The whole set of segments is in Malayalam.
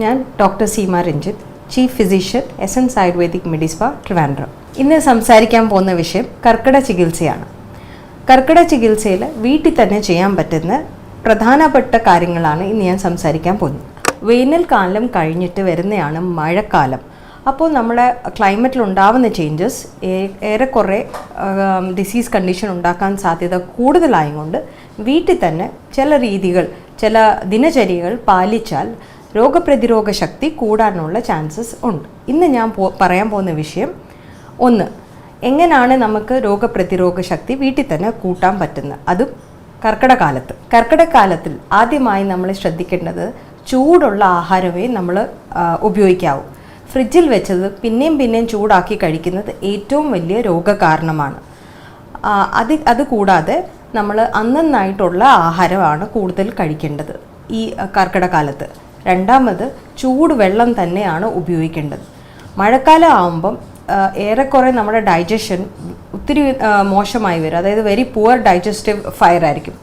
ഞാൻ doctor Seema Ranjith, chief physician essence ayurvedic medispa Trivandrum. ഇന്ന് സംസാരിക്കാൻ പോകുന്ന വിഷയം കർക്കിടക ചികിത്സയാണ്. കർക്കിടക ചികിത്സയിൽ വീട്ടിൽ തന്നെ ചെയ്യാൻ പറ്റുന്ന പ്രധാനപ്പെട്ട കാര്യങ്ങളാണ് ഇന്ന് ഞാൻ സംസാരിക്കാൻ പോകുന്നത്. വേനൽക്കാലം കഴിഞ്ഞിട്ട് വരുന്നതാണ് മഴക്കാലം. അപ്പോൾ നമ്മുടെ ക്ലൈമറ്റിൽ ഉണ്ടാവുന്ന ചേഞ്ചസ് ഏറെക്കുറെ ഡിസീസ് കണ്ടീഷൻ ഉണ്ടാക്കാൻ സാധ്യത കൂടുതലായതുകൊണ്ട് വീട്ടിൽ തന്നെ ചില രീതികൾ, ചില ദിനചര്യകൾ പാലിച്ചാൽ രോഗപ്രതിരോധ ശക്തി കൂടാനുള്ള ചാൻസസ് ഉണ്ട്. ഇന്ന് ഞാൻ പറയാൻ പോകുന്ന വിഷയം, ഒന്ന്, എങ്ങനെയാണ് നമുക്ക് രോഗപ്രതിരോധ ശക്തി വീട്ടിൽ തന്നെ കൂട്ടാൻ പറ്റുന്നത്, അതും കർക്കിടകാലത്ത്. കർക്കിടകാലത്തിൽ ആദ്യമായി നമ്മൾ ശ്രദ്ധിക്കേണ്ടത് ചൂടുള്ള ആഹാരമേ നമ്മൾ ഉപയോഗിക്കാവൂ. ഫ്രിഡ്ജിൽ വെച്ചത് പിന്നെയും ചൂടാക്കി കഴിക്കുന്നത് ഏറ്റവും വലിയ രോഗകാരണമാണ്. അതുകൂടാതെ നമ്മൾ അന്നന്നായിട്ടുള്ള ആഹാരമാണ് കൂടുതൽ കഴിക്കേണ്ടത് ഈ കർക്കിടകാലത്ത്. രണ്ടാമത്, ചൂടുവെള്ളം തന്നെയാണ് ഉപയോഗിക്കേണ്ടത്. മഴക്കാലം ആകുമ്പം ഏറെക്കുറെ നമ്മുടെ ഡൈജഷൻ ഒത്തിരി മോശമായി വരും, അതായത് വെരി പുവർ ഡൈജസ്റ്റീവ് ഫയർ ആയിരിക്കും.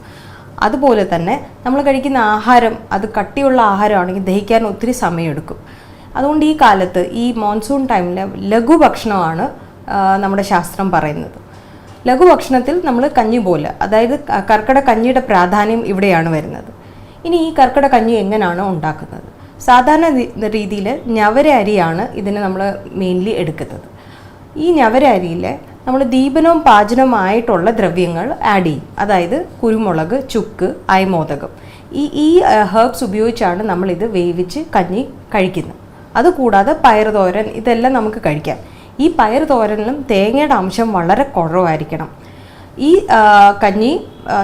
അതുപോലെ തന്നെ നമ്മൾ കഴിക്കുന്ന ആഹാരം അത് കട്ടിയുള്ള ആഹാരമാണെങ്കിൽ ദഹിക്കാൻ ഒത്തിരി സമയമെടുക്കും. അതുകൊണ്ട് ഈ കാലത്ത്, ഈ മോൺസൂൺ ടൈമിൽ ലഘുഭക്ഷണമാണ് നമ്മുടെ ശാസ്ത്രം പറയുന്നത്. ലഘുഭക്ഷണത്തിൽ നമ്മൾ കഞ്ഞി പോലെ, അതായത് കർക്കിടക കഞ്ഞിയുടെ പ്രാധാന്യം ഇവിടെയാണ് വരുന്നത്. ഇനി ഈ കർക്കിടക കഞ്ഞി എങ്ങനെയാണ് ഉണ്ടാക്കുന്നത്? സാധാരണ രീതിയിൽ ഞവര അരിയാണ് ഇതിന് നമ്മൾ മെയിൻലി എടുക്കുന്നത്. ഈ ഞവര അരിയിൽ നമ്മൾ ദീപനവും പാചനവുമായിട്ടുള്ള ദ്രവ്യങ്ങൾ ആഡ് ചെയ്യും. അതായത് കുരുമുളക്, ചുക്ക്, അയമോദകം, ഈ ഹെർബ്സ് ഉപയോഗിച്ചാണ് നമ്മളിത് വേവിച്ച് കഞ്ഞി കഴിക്കുന്നത്. അതുകൂടാതെ പയറുതോരൻ, ഇതെല്ലാം നമുക്ക് കഴിക്കാം. ഈ പയറുതോരനിലും തേങ്ങയുടെ അംശം വളരെ കുറവായിരിക്കണം. ഈ കഞ്ഞി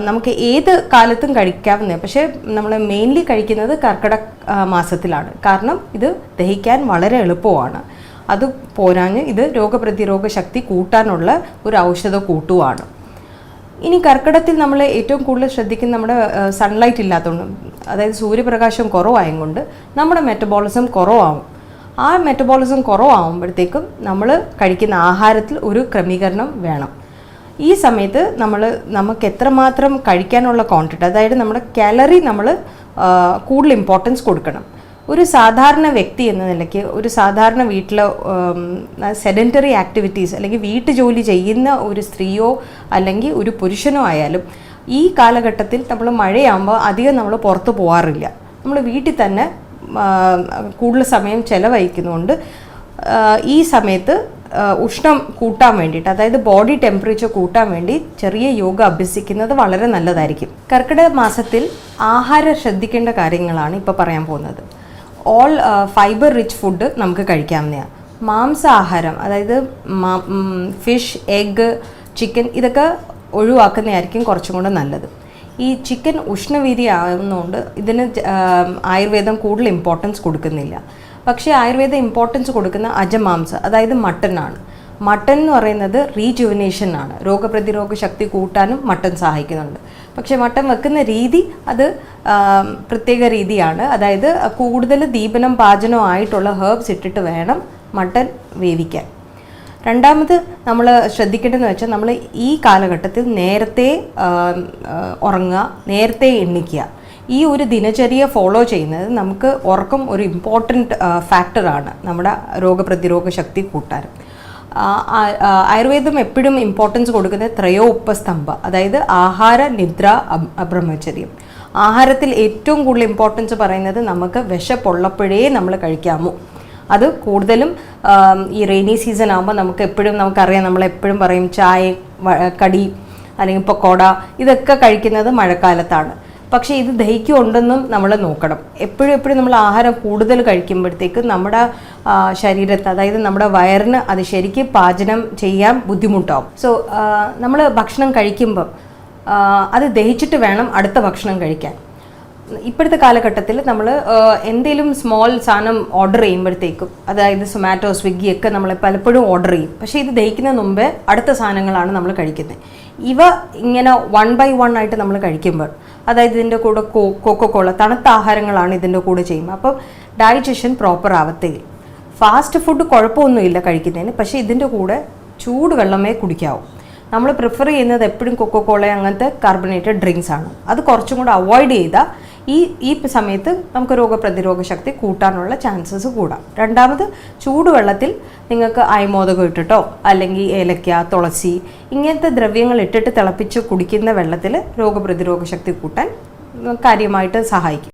നമുക്ക് ഏത് കാലത്തും കഴിക്കാവുന്ന, പക്ഷേ നമ്മൾ മെയിൻലി കഴിക്കുന്നത് കർക്കിടക മാസത്തിലാണ്. കാരണം ഇത് ദഹിക്കാൻ വളരെ എളുപ്പമാണ്. അത് പോരാഞ്ഞ് ഇത് രോഗപ്രതിരോധ ശക്തി കൂട്ടാനുള്ള ഒരു ഔഷധ കൂട്ടുമാണ്. ഇനി കർക്കിടകത്തിൽ നമ്മൾ ഏറ്റവും കൂടുതൽ ശ്രദ്ധിക്കുന്ന നമ്മുടെ സൺലൈറ്റ് ഇല്ലാത്തതുകൊണ്ട്, അതായത് സൂര്യപ്രകാശം കുറവായതുകൊണ്ട് നമ്മുടെ മെറ്റബോളിസം കുറവാകും. ആ മെറ്റബോളിസം കുറവാകുമ്പോഴത്തേക്കും നമ്മൾ കഴിക്കുന്ന ആഹാരത്തിൽ ഒരു ക്രമീകരണം വേണം. ഈ സമയത്ത് നമുക്ക് എത്രമാത്രം കഴിക്കാനുള്ള ക്വാണ്ടിറ്റി, അതായത് നമ്മുടെ കാലറി നമ്മൾ കൂടുതൽ ഇമ്പോർട്ടൻസ് കൊടുക്കണം. ഒരു സാധാരണ വ്യക്തി എന്ന നിലയ്ക്ക്, ഒരു സാധാരണ വീട്ടിലെ സെഡൻറ്ററി ആക്ടിവിറ്റീസ് അല്ലെങ്കിൽ വീട്ടുജോലി ചെയ്യുന്ന ഒരു സ്ത്രീയോ അല്ലെങ്കിൽ ഒരു പുരുഷനോ ആയാലും ഈ കാലഘട്ടത്തിൽ നമ്മൾ മഴയാകുമ്പോൾ അധികം നമ്മൾ പുറത്ത് പോകാറില്ല. നമ്മൾ വീട്ടിൽ തന്നെ കൂടുതൽ സമയം ചെലവഴിക്കുന്നതുകൊണ്ട് ഈ സമയത്ത് ഉഷ്ണം കൂട്ടാൻ വേണ്ടിയിട്ട്, അതായത് ബോഡി ടെമ്പറേച്ചർ കൂട്ടാൻ വേണ്ടി ചെറിയ യോഗ അഭ്യസിക്കുന്നത് വളരെ നല്ലതായിരിക്കും. കർക്കിടക മാസത്തിൽ ആഹാരം ശ്രദ്ധിക്കേണ്ട കാര്യങ്ങളാണ് ഇപ്പോൾ പറയാൻ പോകുന്നത്. ഓൾ ഫൈബർ റിച്ച് ഫുഡ് നമുക്ക് കഴിക്കാവുന്നതാണ്. മാംസാഹാരം, അതായത് ഫിഷ്, എഗ്ഗ്, ചിക്കൻ, ഇതൊക്കെ ഒഴിവാക്കുന്നതായിരിക്കും കുറച്ചും കൂടെ നല്ലത്. ഈ ചിക്കൻ ഉഷ്ണവീര്യ ആകുന്നതുകൊണ്ട് ഇതിന് ആയുർവേദം കൂടുതൽ ഇമ്പോർട്ടൻസ് കൊടുക്കുന്നില്ല. പക്ഷേ ആയുർവേദം ഇമ്പോർട്ടൻസ് കൊടുക്കുന്ന അജമാംസം, അതായത് മട്ടനാണ്. മട്ടൻ എന്ന് പറയുന്നത് റീജുവനേഷൻ ആണ്. രോഗപ്രതിരോധ ശക്തി കൂട്ടാനും മട്ടൻ സഹായിക്കുന്നുണ്ട്. പക്ഷേ മട്ടൻ വെക്കുന്ന രീതി അത് പ്രത്യേക രീതിയാണ്. അതായത് കൂടുതൽ ദീപനം പാചനവും ആയിട്ടുള്ള ഹെർബ്സ് ഇട്ടിട്ട് വേണം മട്ടൻ വേവിക്കാൻ. രണ്ടാമത് നമ്മൾ ശ്രദ്ധിക്കേണ്ടതെന്ന് വെച്ചാൽ, നമ്മൾ ഈ കാലഘട്ടത്തിൽ നേരത്തെ ഉറങ്ങുക, നേരത്തെ എണ്ണിക്കുക. ഈ ഒരു ദിനചര്യ ഫോളോ ചെയ്യുന്നത് നമുക്ക് ഉറക്കം ഒരു ഇമ്പോർട്ടൻറ്റ് ഫാക്ടറാണ് നമ്മുടെ രോഗപ്രതിരോധ ശക്തി കൂട്ടാൻ. ആയുർവേദം എപ്പോഴും ഇമ്പോർട്ടൻസ് കൊടുക്കുന്നത് ത്രയോ ഉപസ്തംഭ, അതായത് ആഹാര, നിദ്ര, ബ്രഹ്മചര്യം. ആഹാരത്തിൽ ഏറ്റവും കൂടുതൽ ഇമ്പോർട്ടൻസ് പറയുന്നത് നമുക്ക് വിശപ്പുള്ളപ്പോഴേ നമ്മൾ കഴിക്കാമോ. അത് കൂടുതലും ഈ റെയിനി സീസൺ ആകുമ്പോൾ നമുക്കറിയാം, നമ്മളെപ്പോഴും പറയും ചായ, കടി അല്ലെങ്കിൽ പക്കോട, ഇതൊക്കെ കഴിക്കുന്നത് മഴക്കാലത്താണ്. പക്ഷേ ഇത് ദഹിക്കുന്നുണ്ടെന്നും നമ്മൾ നോക്കണം. എപ്പോഴും നമ്മൾ ആഹാരം കൂടുതൽ കഴിക്കുമ്പോഴത്തേക്ക് നമ്മുടെ ശരീരത്ത്, അതായത് നമ്മുടെ വയറിന് അത് ശരിക്കും പാചനം ചെയ്യാൻ ബുദ്ധിമുട്ടാവും. സോ നമ്മൾ ഭക്ഷണം കഴിക്കുമ്പം അത് ദഹിച്ചിട്ട് വേണം അടുത്ത ഭക്ഷണം കഴിക്കാൻ. ഇപ്പോഴത്തെ കാലഘട്ടത്തിൽ നമ്മൾ എന്തെങ്കിലും സ്മോൾ സാധനം ഓർഡർ ചെയ്യുമ്പോഴത്തേക്കും, അതായത് സൊമാറ്റോ, സ്വിഗ്ഗി ഒക്കെ നമ്മൾ പലപ്പോഴും ഓർഡർ ചെയ്യും. പക്ഷേ ഇത് ദഹിക്കുന്നതിന് മുമ്പേ അടുത്ത സാധനങ്ങളാണ് നമ്മൾ കഴിക്കുന്നത്. ഇവ ഇങ്ങനെ 1 by 1 ആയിട്ട് നമ്മൾ കഴിക്കുമ്പോൾ, അതായത് ഇതിൻ്റെ കൂടെ കോക്കോകോള, തണുത്ത ആഹാരങ്ങളാണ് ഇതിൻ്റെ കൂടെ ചെയ്യുമ്പോൾ, അപ്പം ഡൈജഷൻ പ്രോപ്പർ ആവത്തേയില്ല. ഫാസ്റ്റ് ഫുഡ് കുഴപ്പമൊന്നുമില്ല കഴിക്കുന്നതിന്, പക്ഷേ ഇതിൻ്റെ കൂടെ ചൂടുവെള്ളമേ കുടിക്കാവൂ. നമ്മൾ പ്രിഫർ ചെയ്യുന്നത് എപ്പോഴും കൊക്കോകോള അങ്ങനത്തെ കാർബണേറ്റഡ് ഡ്രിങ്ക്സ് ആണ്. അത് കുറച്ചും കൂടെ അവോയ്ഡ് ചെയ്താൽ ഈ സമയത്ത് നമുക്ക് രോഗപ്രതിരോധ ശക്തി കൂട്ടാനുള്ള ചാൻസസ് കൂടാം. രണ്ടാമത് ചൂടുവെള്ളത്തിൽ നിങ്ങൾക്ക് അയമോദകം ഇട്ടിട്ടോ അല്ലെങ്കിൽ ഏലക്ക, തുളസി ഇങ്ങനത്തെ ദ്രവ്യങ്ങൾ ഇട്ടിട്ട് തിളപ്പിച്ച് കുടിക്കുന്ന വെള്ളത്തിൽ രോഗപ്രതിരോധ ശക്തി കൂട്ടാൻ കാര്യമായിട്ട് സഹായിക്കും.